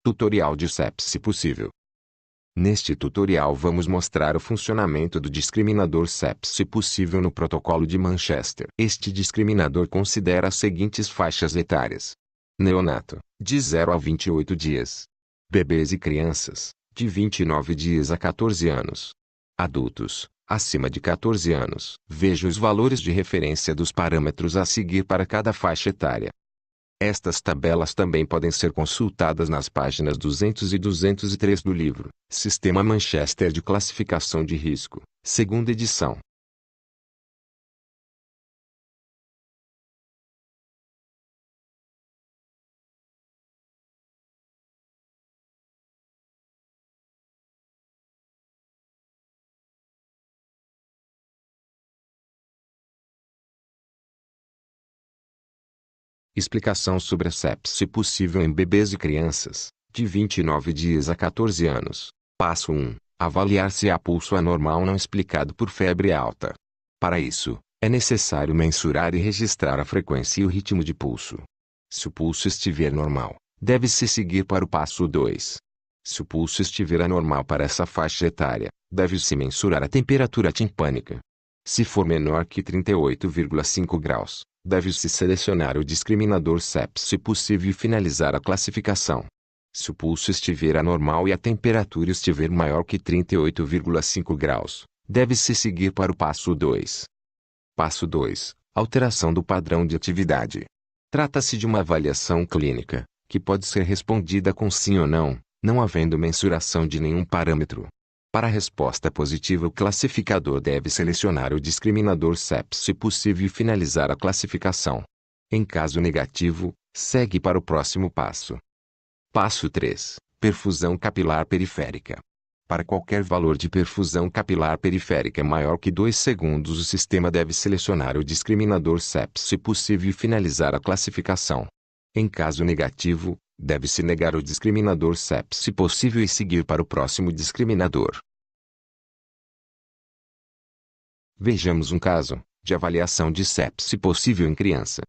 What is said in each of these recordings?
Tutorial de sepse possível. Neste tutorial vamos mostrar o funcionamento do discriminador sepse possível no protocolo de Manchester. Este discriminador considera as seguintes faixas etárias: neonato, de 0 a 28 dias. Bebês e crianças, de 29 dias a 14 anos. Adultos, acima de 14 anos. Veja os valores de referência dos parâmetros a seguir para cada faixa etária. Estas tabelas também podem ser consultadas nas páginas 200 e 203 do livro Sistema Manchester de Classificação de Risco, segunda edição. Explicação sobre a sepse possível em bebês e crianças, de 29 dias a 14 anos. Passo 1. Avaliar se há pulso anormal não explicado por febre alta. Para isso, é necessário mensurar e registrar a frequência e o ritmo de pulso. Se o pulso estiver normal, deve-se seguir para o passo 2. Se o pulso estiver anormal para essa faixa etária, deve-se mensurar a temperatura timpânica. Se for menor que 38,5 graus, deve-se selecionar o discriminador sepse possível e finalizar a classificação. Se o pulso estiver anormal e a temperatura estiver maior que 38,5 graus, deve-se seguir para o passo 2. Passo 2. Alteração do padrão de atividade. Trata-se de uma avaliação clínica, que pode ser respondida com sim ou não, não havendo mensuração de nenhum parâmetro. Para a resposta positiva, o classificador deve selecionar o discriminador sepse possível e finalizar a classificação. Em caso negativo, segue para o próximo passo. Passo 3. Perfusão capilar periférica. Para qualquer valor de perfusão capilar periférica maior que 2 segundos, o sistema deve selecionar o discriminador sepse possível e finalizar a classificação. Em caso negativo, deve-se negar o discriminador sepse possível e seguir para o próximo discriminador. Vejamos um caso de avaliação de sepse possível em criança.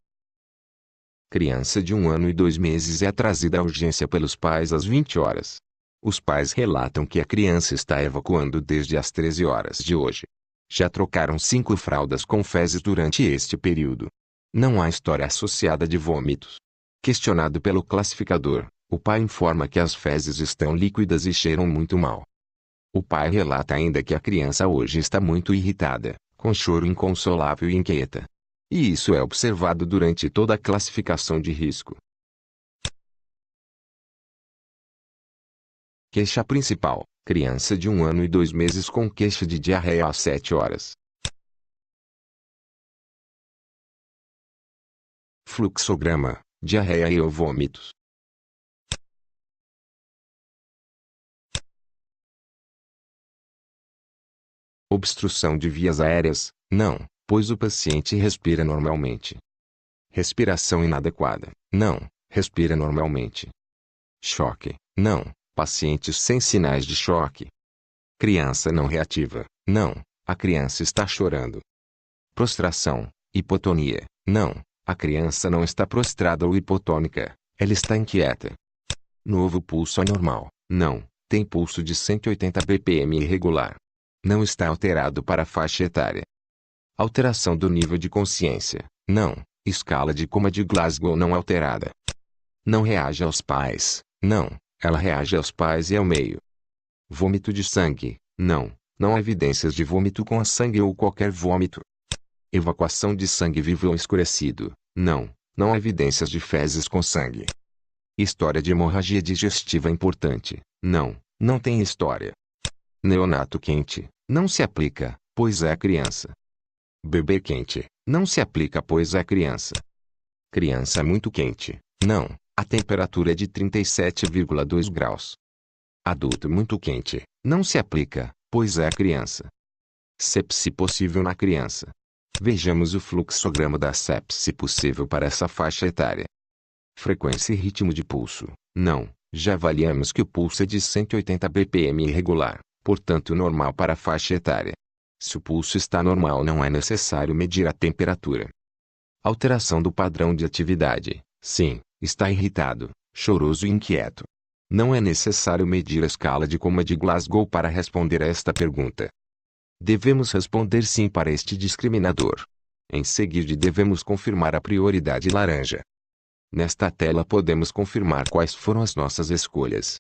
Criança de 1 ano e 2 meses é trazida à urgência pelos pais às 20 horas. Os pais relatam que a criança está evacuando desde as 13 horas de hoje. Já trocaram 5 fraldas com fezes durante este período. Não há história associada de vômitos. Questionado pelo classificador, o pai informa que as fezes estão líquidas e cheiram muito mal. O pai relata ainda que a criança hoje está muito irritada, com choro inconsolável e inquieta. E isso é observado durante toda a classificação de risco. Queixa principal: criança de 1 ano e 2 meses com queixa de diarreia às 7 horas. Fluxograma: diarreia e ou vômitos. Obstrução de vias aéreas: não, pois o paciente respira normalmente. Respiração inadequada: não, respira normalmente. Choque: não, paciente sem sinais de choque. Criança não reativa: não, a criança está chorando. Prostração: hipotonia: não, a criança não está prostrada ou hipotônica, ela está inquieta. Novo pulso anormal: não, tem pulso de 180 bpm irregular. Não está alterado para a faixa etária. Alteração do nível de consciência: não, escala de coma de Glasgow não alterada. Não reage aos pais: não, ela reage aos pais e ao meio. Vômito de sangue: não, não há evidências de vômito com sangue ou qualquer vômito. Evacuação de sangue vivo ou escurecido: não, não há evidências de fezes com sangue. História de hemorragia digestiva importante: não, não tem história. Neonato quente: não se aplica, pois é criança. Bebê quente: não se aplica, pois é criança. Criança muito quente: não, a temperatura é de 37,2 graus. Adulto muito quente: não se aplica, pois é criança. Sepse possível na criança. Vejamos o fluxograma da sepse possível para essa faixa etária. Frequência e ritmo de pulso: não, já avaliamos que o pulso é de 180 bpm irregular, portanto normal para a faixa etária. Se o pulso está normal, não é necessário medir a temperatura. Alteração do padrão de atividade: sim, está irritado, choroso e inquieto. Não é necessário medir a escala de Coma de Glasgow para responder a esta pergunta. Devemos responder sim para este discriminador. Em seguida devemos confirmar a prioridade laranja. Nesta tela podemos confirmar quais foram as nossas escolhas.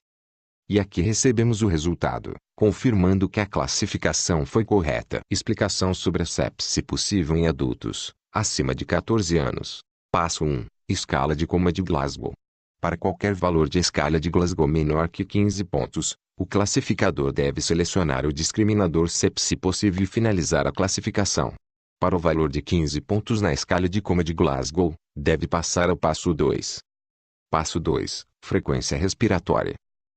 E aqui recebemos o resultado, confirmando que a classificação foi correta. Explicação sobre a sepse possível em adultos, acima de 14 anos. Passo 1. Escala de Coma de Glasgow. Para qualquer valor de escala de Glasgow menor que 15 pontos, o classificador deve selecionar o discriminador sepse possível e finalizar a classificação. Para o valor de 15 pontos na escala de Coma de Glasgow, deve passar ao passo 2. Passo 2. Frequência respiratória.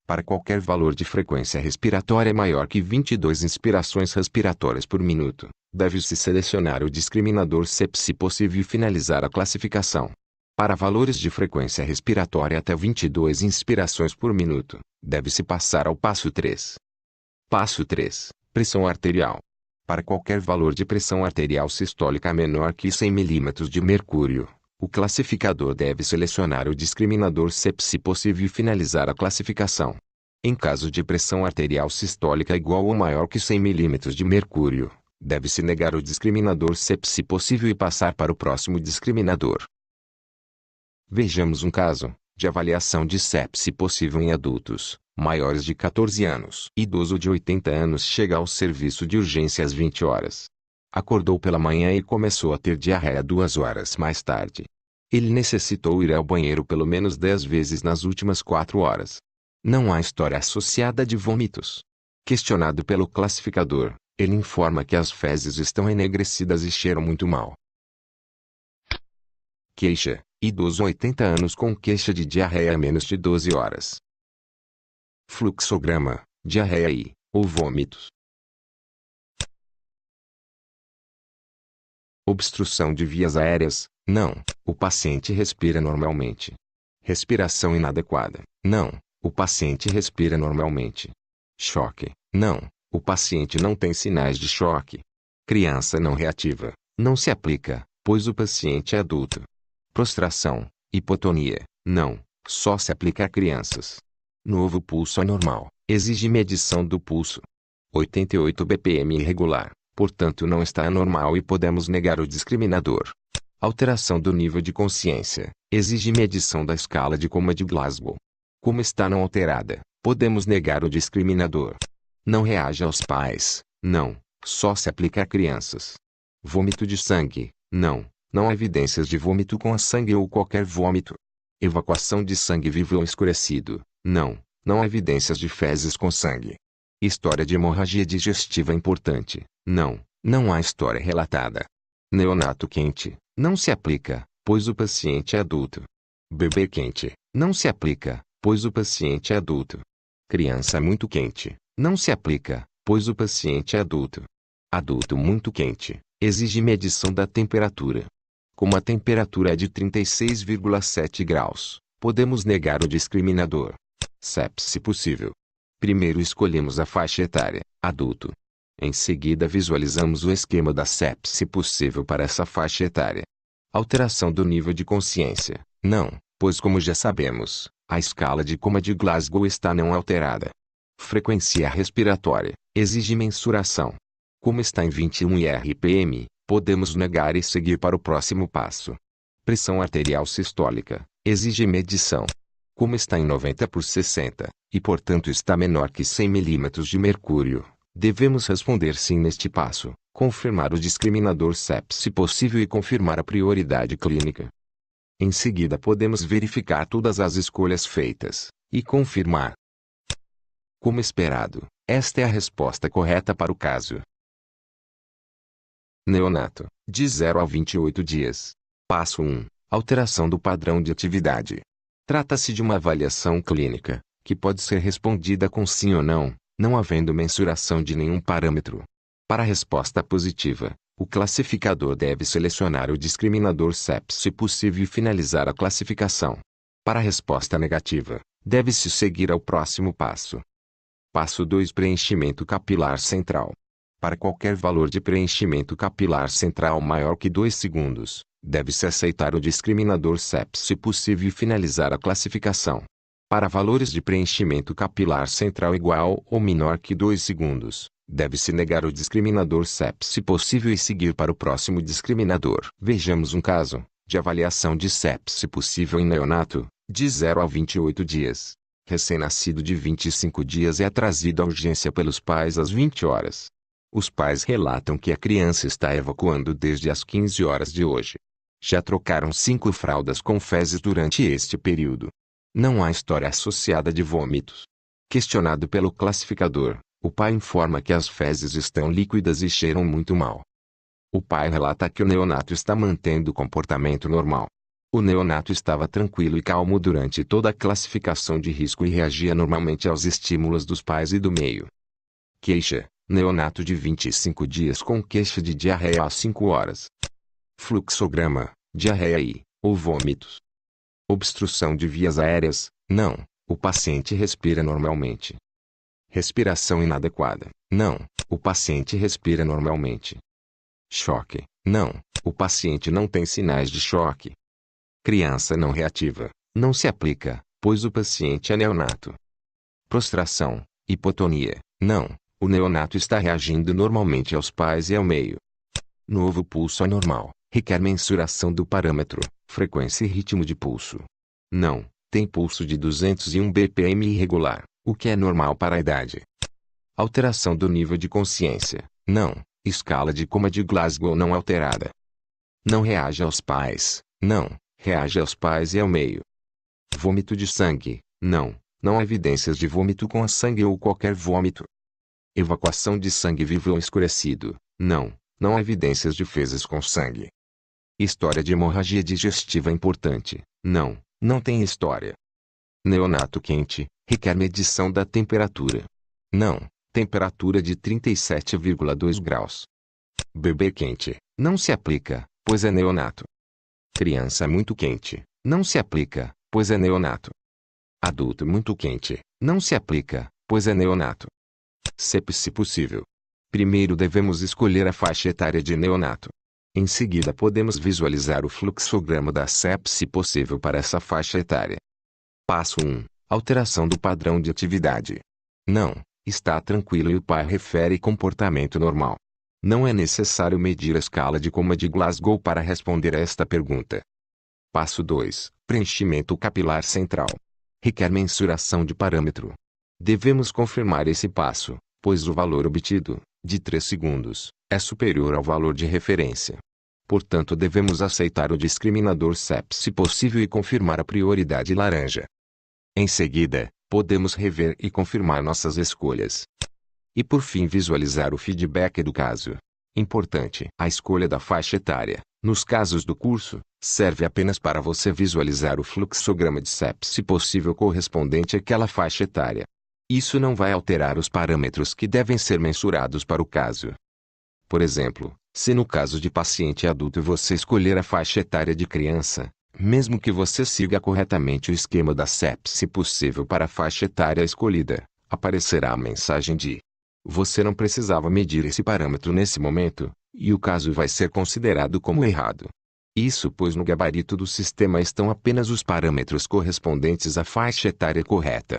Para qualquer valor de frequência respiratória maior que 22 inspirações respiratórias por minuto, deve-se selecionar o discriminador sepse possível e finalizar a classificação. Para valores de frequência respiratória até 22 inspirações por minuto, deve-se passar ao passo 3. Passo 3. Pressão arterial. Para qualquer valor de pressão arterial sistólica menor que 100 mm de mercúrio, o classificador deve selecionar o discriminador sepse possível e finalizar a classificação. Em caso de pressão arterial sistólica igual ou maior que 100 mm de mercúrio, deve-se negar o discriminador sepse possível e passar para o próximo discriminador. Vejamos um caso de avaliação de sepse possível em adultos maiores de 14 anos. Idoso de 80 anos chega ao serviço de urgência às 20 horas. Acordou pela manhã e começou a ter diarreia 2 horas mais tarde. Ele necessitou ir ao banheiro pelo menos 10 vezes nas últimas 4 horas. Não há história associada de vômitos. Questionado pelo classificador, ele informa que as fezes estão enegrecidas e cheiram muito mal. Queixa: idoso 80 anos com queixa de diarreia há menos de 12 horas. Fluxograma: diarreia ou vômitos. Obstrução de vias aéreas: não, o paciente respira normalmente. Respiração inadequada: não, o paciente respira normalmente. Choque: não, o paciente não tem sinais de choque. Criança não reativa: não se aplica, pois o paciente é adulto. Prostração: hipotonia: não, só se aplica a crianças. Novo pulso anormal: exige medição do pulso. 88 bpm irregular, portanto não está anormal e podemos negar o discriminador. Alteração do nível de consciência: exige medição da escala de Coma de Glasgow. Como está não alterada, podemos negar o discriminador. Não reage aos pais: não, só se aplica a crianças. Vômito de sangue: não, não há evidências de vômito com sangue ou qualquer vômito. Evacuação de sangue vivo ou escurecido: não, não há evidências de fezes com sangue. História de hemorragia digestiva importante: não, não há história relatada. Neonato quente: não se aplica, pois o paciente é adulto. Bebê quente: não se aplica, pois o paciente é adulto. Criança muito quente: não se aplica, pois o paciente é adulto. Adulto muito quente: exige medição da temperatura. Como a temperatura é de 36,7 graus, podemos negar o discriminador. Sepse possível. Primeiro escolhemos a faixa etária, adulto. Em seguida visualizamos o esquema da sepse possível para essa faixa etária. Alteração do nível de consciência: não, pois como já sabemos, a escala de Coma de Glasgow está não alterada. Frequência respiratória: exige mensuração. Como está em 21 RPM, podemos negar e seguir para o próximo passo. Pressão arterial sistólica: exige medição. Como está em 90/60, e portanto está menor que 100 mm de mercúrio, devemos responder sim neste passo, confirmar o discriminador sepse possível e confirmar a prioridade clínica. Em seguida podemos verificar todas as escolhas feitas, e confirmar. Como esperado, esta é a resposta correta para o caso. Neonato, de 0 a 28 dias. Passo 1. Alteração do padrão de atividade. Trata-se de uma avaliação clínica, que pode ser respondida com sim ou não havendo mensuração de nenhum parâmetro. Para a resposta positiva, o classificador deve selecionar o discriminador sepse possível e finalizar a classificação. Para a resposta negativa, deve-se seguir ao próximo passo. Passo 2: preenchimento capilar central. Para qualquer valor de preenchimento capilar central maior que 2 segundos, deve-se aceitar o discriminador sepse possível e finalizar a classificação. Para valores de preenchimento capilar central igual ou menor que 2 segundos, deve-se negar o discriminador CEP se possível e seguir para o próximo discriminador. Vejamos um caso de avaliação de CEP se possível em neonato, de 0 a 28 dias. Recém-nascido de 25 dias é trazido à urgência pelos pais às 20 horas. Os pais relatam que a criança está evacuando desde as 15 horas de hoje. Já trocaram 5 fraldas com fezes durante este período. Não há história associada de vômitos. Questionado pelo classificador, o pai informa que as fezes estão líquidas e cheiram muito mal. O pai relata que o neonato está mantendo o comportamento normal. O neonato estava tranquilo e calmo durante toda a classificação de risco e reagia normalmente aos estímulos dos pais e do meio. Queixa: neonato de 25 dias com queixa de diarreia às 5 horas. Fluxograma: diarreia ou vômitos. Obstrução de vias aéreas: não, o paciente respira normalmente. Respiração inadequada: não, o paciente respira normalmente. Choque: não, o paciente não tem sinais de choque. Criança não reativa: não se aplica, pois o paciente é neonato. Prostração: hipotonia: não, o neonato está reagindo normalmente aos pais e ao meio. Novo pulso anormal: requer mensuração do parâmetro, frequência e ritmo de pulso. Não, tem pulso de 201 bpm irregular, o que é normal para a idade. Alteração do nível de consciência: não, escala de coma de Glasgow não alterada. Não reage aos pais: não, reage aos pais e ao meio. Vômito de sangue: não, não há evidências de vômito com sangue ou qualquer vômito. Evacuação de sangue vivo ou escurecido: não, não há evidências de fezes com sangue. História de hemorragia digestiva importante: não, não tem história. Neonato quente: requer medição da temperatura. Não, temperatura de 37,2 graus. Bebê quente: não se aplica, pois é neonato. Criança muito quente: não se aplica, pois é neonato. Adulto muito quente: não se aplica, pois é neonato. CEP se possível. Primeiro devemos escolher a faixa etária de neonato. Em seguida podemos visualizar o fluxograma da CEP se possível para essa faixa etária. Passo 1. Alteração do padrão de atividade. Não, está tranquilo e o pai refere comportamento normal. Não é necessário medir a escala de coma de Glasgow para responder a esta pergunta. Passo 2. Preenchimento capilar central. Requer mensuração de parâmetro. Devemos confirmar esse passo, pois o valor obtido, de 3 segundos, é superior ao valor de referência. Portanto, devemos aceitar o discriminador CEP se possível e confirmar a prioridade laranja. Em seguida, podemos rever e confirmar nossas escolhas. E por fim visualizar o feedback do caso. Importante: a escolha da faixa etária, nos casos do curso, serve apenas para você visualizar o fluxograma de CEP se possível correspondente àquela faixa etária. Isso não vai alterar os parâmetros que devem ser mensurados para o caso. Por exemplo, se no caso de paciente adulto você escolher a faixa etária de criança, mesmo que você siga corretamente o esquema da CEP se possível para a faixa etária escolhida, aparecerá a mensagem de: você não precisava medir esse parâmetro nesse momento, e o caso vai ser considerado como errado. Isso pois no gabarito do sistema estão apenas os parâmetros correspondentes à faixa etária correta.